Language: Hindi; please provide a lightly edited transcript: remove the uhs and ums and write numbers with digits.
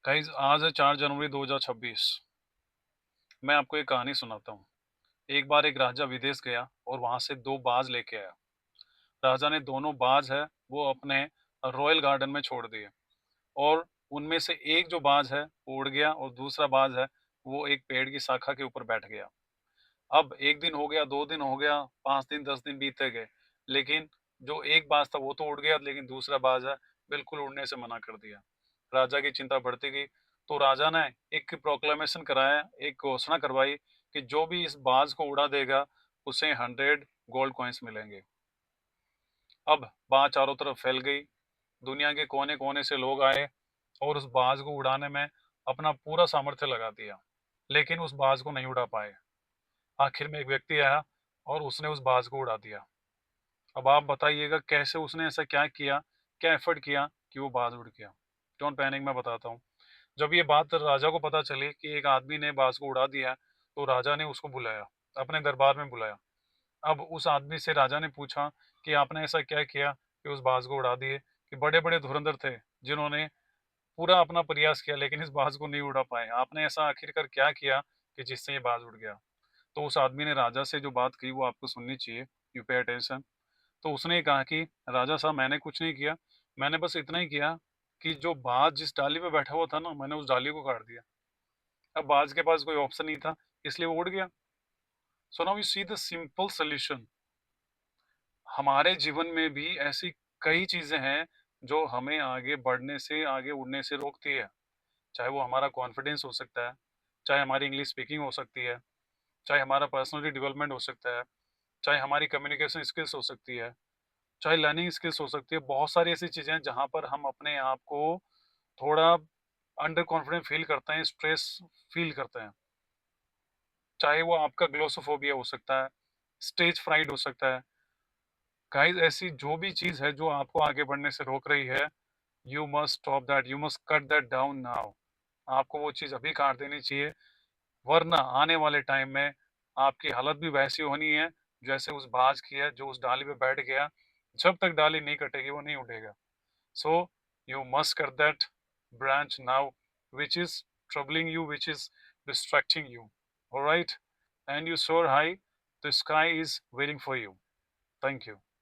गाइस आज है 4 जनवरी 2026। मैं आपको एक कहानी सुनाता हूँ। एक बार एक राजा विदेश गया और वहाँ से 2 बाज लेके आया। राजा ने दोनों बाज है वो अपने रॉयल गार्डन में छोड़ दिए और उनमें से एक जो बाज है वो उड़ गया और दूसरा बाज है वो एक पेड़ की शाखा के ऊपर बैठ गया। अब 1 दिन हो गया, 2 दिन हो गया, 5 दिन, 10 दिन बीतते गए। लेकिन जो एक बाज था वो तो उड़ गया, लेकिन दूसरा बाज है बिल्कुल उड़ने से मना कर दिया। राजा की चिंता बढ़ती गई, तो राजा ने एक प्रोक्लेमेशन कराया, एक घोषणा करवाई कि जो भी इस बाज को उड़ा देगा, उसे 100 गोल्ड कॉइन्स मिलेंगे। अब बात चारों तरफ फैल गई, दुनिया के कोने-कोने से लोग आए और उस बाज को उड़ाने में अपना पूरा सामर्थ्य लगा दिया, लेकिन उस बाज को नहीं उड़ा पाए। आखिर में एक व्यक्ति आया और उसने उस बाज को उड़ा दिया। अब आप बताइएगा कैसे उसने ऐसा क्या किया, क्या एफर्ट किया कि वो बाज उड़ गया? डोंट पैनिक, मैं बताता हूँ। जब ये बात राजा को पता चली कि एक आदमी ने बाज को उड़ा दिया है, तो राजा ने उसको बुलाया, अपने दरबार में बुलाया। अब उस आदमी से राजा ने पूछा कि आपने ऐसा क्या किया कि उस बाज को उड़ा दिए? कि बड़े-बड़े धुरंधर थे, जिन्होंने पूरा अपना प्रयास किया लेकिन इस बाज को नहीं उड़ा पाए। आपने ऐसा आखिरकार क्या किया कि जिससे ये बाज उड़ गया? तो उस आदमी ने राजा से जो बात कही वो आपको सुननी चाहिए। You pay attention. तो उसने कहा कि राजा साहब मैंने कुछ नहीं किया, मैंने बस इतना ही किया कि जो बाज जिस डाली पे बैठा हुआ था ना, मैंने उस डाली को काट दिया। अब बाज के पास कोई ऑप्शन नहीं था, इसलिए वो उड़ गया। So now you see the simple solution. हमारे जीवन में भी ऐसी कई चीजें हैं जो हमें आगे बढ़ने से, आगे उड़ने से रोकती है। चाहे वो हमारा कॉन्फिडेंस हो सकता है, चाहे हमारी इंग्लिश स्पीकिंग हो सकती है, चाहे हमारा पर्सनालिटी डेवलपमेंट हो सकता है, चाहे हमारी कम्युनिकेशन स्किल्स हो सकती है, चाहे लर्निंग स्किल्स हो सकती है। बहुत सारी ऐसी चीजें हैं जहाँ पर हम अपने आप को थोड़ा अंडर कॉन्फिडेंट फील करते हैं, स्ट्रेस फील करते हैं। चाहे वो आपका ग्लोसोफोबिया हो सकता है, स्टेज फ्राइड हो सकता है। गाइस ऐसी जो भी चीज है जो आपको आगे बढ़ने से रोक रही है, you must stop that, you must cut that down now. आपको वो चीज अभी काट देनी चाहिए, वरना आने वाले टाइम में आपकी हालत भी वैसी होनी है जैसे उस बाज की है जो उस डाली पे बैठ गया। जब तक डाली नहीं कटेगी वो नहीं उठेगा। So you must cut that branch now which is troubling you, which is distracting you. All right, and you soar high, the sky is waiting for you. Thank you.